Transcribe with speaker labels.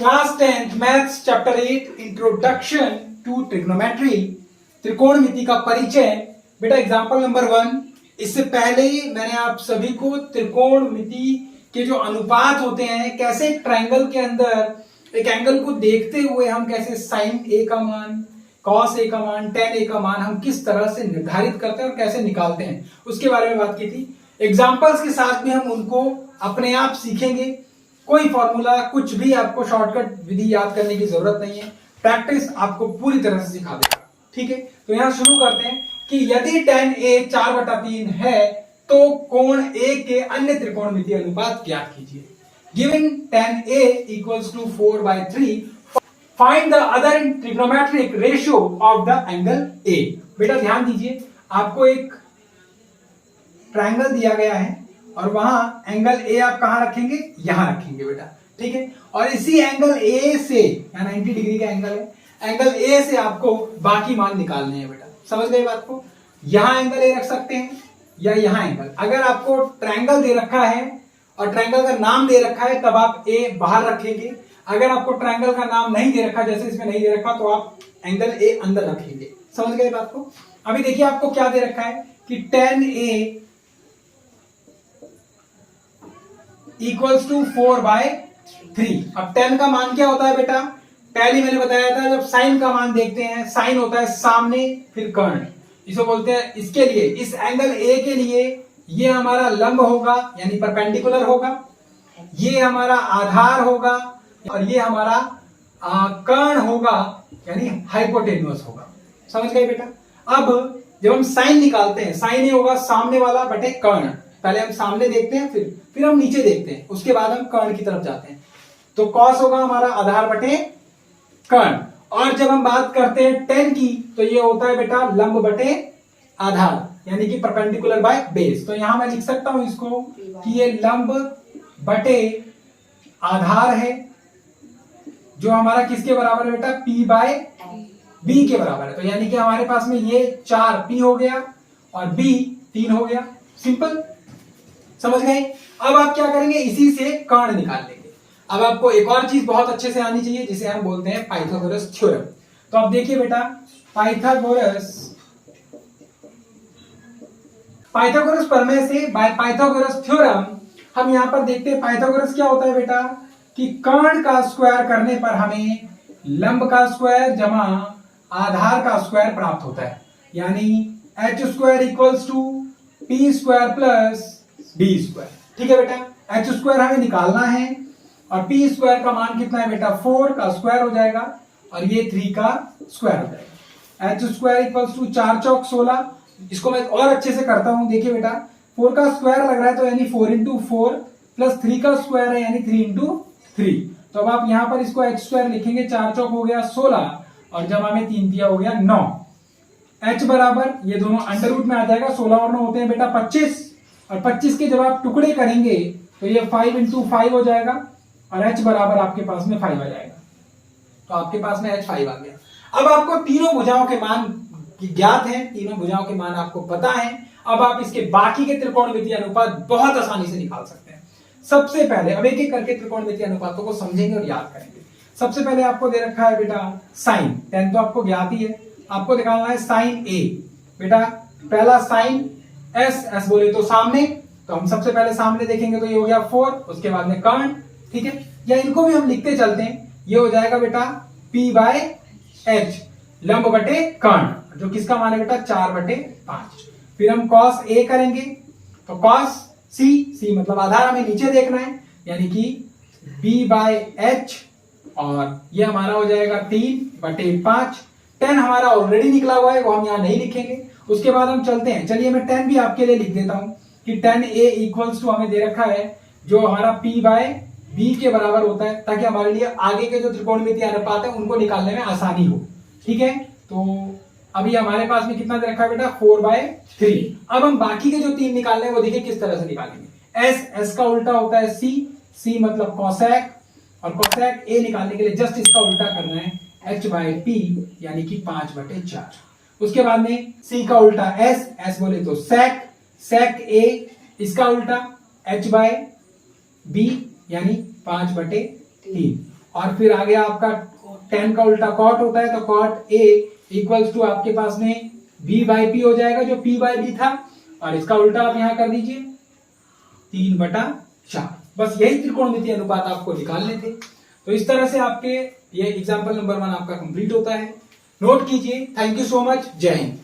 Speaker 1: Class 10th maths chapter 8 introduction to trigonometry, त्रिकोणमिति का परिचय। बेटा एग्जांपल नंबर 1, इससे पहले मैंने आप सभी को त्रिकोणमिति के जो अनुपात होते हैं, कैसे ट्रायंगल के अंदर एक एंगल को देखते हुए हम कैसे साइन ए का मान, कॉस ए का मान, टेन ए का मान हम किस तरह से निर्धारित करते हैं और कैसे निकालते हैं, उसके बारे में बात की थी। एग्जाम्पल्स के साथ भी हम उनको अपने आप सीखेंगे। कोई फॉर्मूला कुछ भी आपको शॉर्टकट विधि याद करने की जरूरत नहीं है, प्रैक्टिस आपको पूरी तरह से सिखा देगा। ठीक है, तो यहां शुरू करते हैं कि यदि tan a 4/3 है तो कोण a के अन्य त्रिकोणमितीय अनुपात ज्ञात कीजिए। Given tan a equals to 4/3, find the other trigonometric ratio of the angle a। बेटा ध्यान दीजिए, आपको एक ट्रायंगल दिया गया है और वहां एंगल ए आप कहां रखेंगे, यहां रखेंगे बेटा। ठीक है, और इसी एंगल ए से, यहां 90 डिग्री का एंगल है, एंगल ए से आपको बाकी मान निकालने हैं बेटा। समझ गए बात को? यहां एंगल ए रख सकते हैं या यहां एंगल। अगर आपको ट्रायंगल दे रखा है और ट्रायंगल का नाम दे रखा है तब आप ए बाहर रखेंगे। अगर आपको ट्रायंगल का नाम नहीं दे रखा, जैसे इसमें नहीं दे रखा, तो आप एंगल ए अंदर रखेंगे। समझ गए बात को? अभी देखिए आपको क्या दे रखा है कि tan a इक्वल्स टू 4/3। अब tan का मान क्या होता है बेटा? पहले मैंने बताया था, जब साइन का मान देखते हैं, साइन होता है सामने फिर कर्ण, इसको बोलते हैं। इसके लिए, इस एंगल ए के लिए ये हमारा लंब होगा यानी परपेंडिकुलर होगा, ये हमारा आधार होगा और ये हमारा कर्ण होगा यानी हाइपोटेन्यूस होगा। समझ गए बेटा? अब जब हम साइन निकालते हैं, साइन ये होगा सामने वाला बटे कर्ण। पहले हम सामने देखते हैं, फिर हम नीचे देखते हैं, उसके बाद हम कर्ण की तरफ जाते हैं। तो कॉस होगा हमारा आधार बटे कर्ण। और जब हम बात करते हैं tan की, तो ये होता है बेटा लंब बटे आधार यानी कि परपेंडिकुलर बाय बेस। तो यहां मैं लिख सकता हूं इसको कि ये लंब बटे आधार है, जो हमारा किसके बराबर है बेटा? P/B के बराबर है। तो यानी कि हमारे पास में ये 4P हो गया और B 3 हो गया। सिंपल, समझ गए? अब आप क्या करेंगे, इसी से कर्ण निकाल लेंगे। अब आपको एक और चीज बहुत अच्छे से आनी चाहिए, जिसे हम बोलते हैं पाइथागोरस थ्योरम। तो आप देखिए बेटा, पाइथागोरस प्रमेय से, बाय पाइथागोरस थ्योरम, हम यहां पर देखते हैं पाइथागोरस क्या होता है बेटा कि कर्ण का स्क्वायर करने पर हमें लंब का स्क्वायर जमा आधार का स्क्वायर प्राप्त होता है, यानी h² equals to p² plus b²। ठीक है बेटा, h² हमें निकालना है और p² का मान कितना है बेटा? 4 का स्क्वायर हो जाएगा और ये 3 का स्क्वायर हो जाएगा। h² इक्वल्स टू 4 चौक 16। इसको मैं और अच्छे से करता हूं। देखिए बेटा, 4 का स्क्वायर लग रहा है तो यानी 4 इंटू 4 प्लस 3 का स्क्वायर है यानी 3 इंटू 3। तो अब आप यहां पर इसको h² लिखेंगे, 4 चौक हो गया 16 और जमा में 3 दिया हो गया 9। h बराबर, ये दोनों अंडर रूट में आ जाएगा, 16 और 9 होते हैं बेटा 25, और 25 के जब आप टुकड़े करेंगे तो ये 5 इंटू 5 हो जाएगा और h बराबर आपके पास में 5 आ जाएगा। तो आपके पास में h 5 आ गया। अब आपको तीनों भुजाओं के मान ज्ञात हैं, तीनों भुजाओं के मान आपको पता है। अब आप इसके बाकी के त्रिकोणमितीय अनुपात बहुत आसानी से निकाल सकते हैं। सबसे पहले अब एक एक करके त्रिकोणमितीय अनुपातों को समझेंगे और याद करेंगे। सबसे पहले आपको दे रखा है बेटा साइन, tan तो आपको ज्ञात ही है। आपको निकालना है साइन a। बेटा पहला साइन s बोले तो सामने, तो हम सबसे पहले सामने देखेंगे तो ये हो गया 4, उसके बाद में कर्ण। ठीक है, या इनको भी हम लिखते चलते हैं, ये हो जाएगा बेटा P/H लंब बटे कर्ण, जो किसका मान है बेटा? 4/5। फिर हम cos a करेंगे तो cos c मतलब आधार हमें नीचे देखना है यानी कि B/H, और ये हमारा हो जाएगा 3/5। tan हमारा ऑलरेडी निकला हुआ है, वो हम यहां नहीं लिखेंगे। उसके बाद हम चलते हैं, चलिए मैं tan भी आपके लिए लिख देता हूं कि tan a इक्वल्स टू हमें दे रखा है जो हमारा P/B के बराबर होता है, ताकि हमारे लिए आगे के जो त्रिकोणमितीय अनुपात है उनको निकालने में आसानी हो। ठीक है, तो अभी हमारे पास में कितना दे रखा है बेटा? 4/3। अब हम बाकी के जो 3 निकालने हैं वो देखिए किस तरह से निकालेंगे। s का उल्टा होता है c मतलब cosec, और cosec a निकालने के लिए जस्ट इसका उल्टा करना है h/p यानी कि 5/4। उसके बाद में c का उल्टा s बोले तो sec a, इसका उल्टा h/b यानी 5/3। और फिर आगे आपका tan का उल्टा cot होता है, तो cot A इक्वल्स टू आपके पास में B बाई P हो जाएगा, जो P बाई B था, और इसका उल्टा आप यहां कर दीजिए 3/4। बस यही त्रिकोणमितीय अनुपात आपको निकालने थे। तो इस तरह से आपके ये एग्जाम्पल नंबर 1 आपका कंप्लीट होता है। नोट कीजिए। Thank you so much. जय हिंद।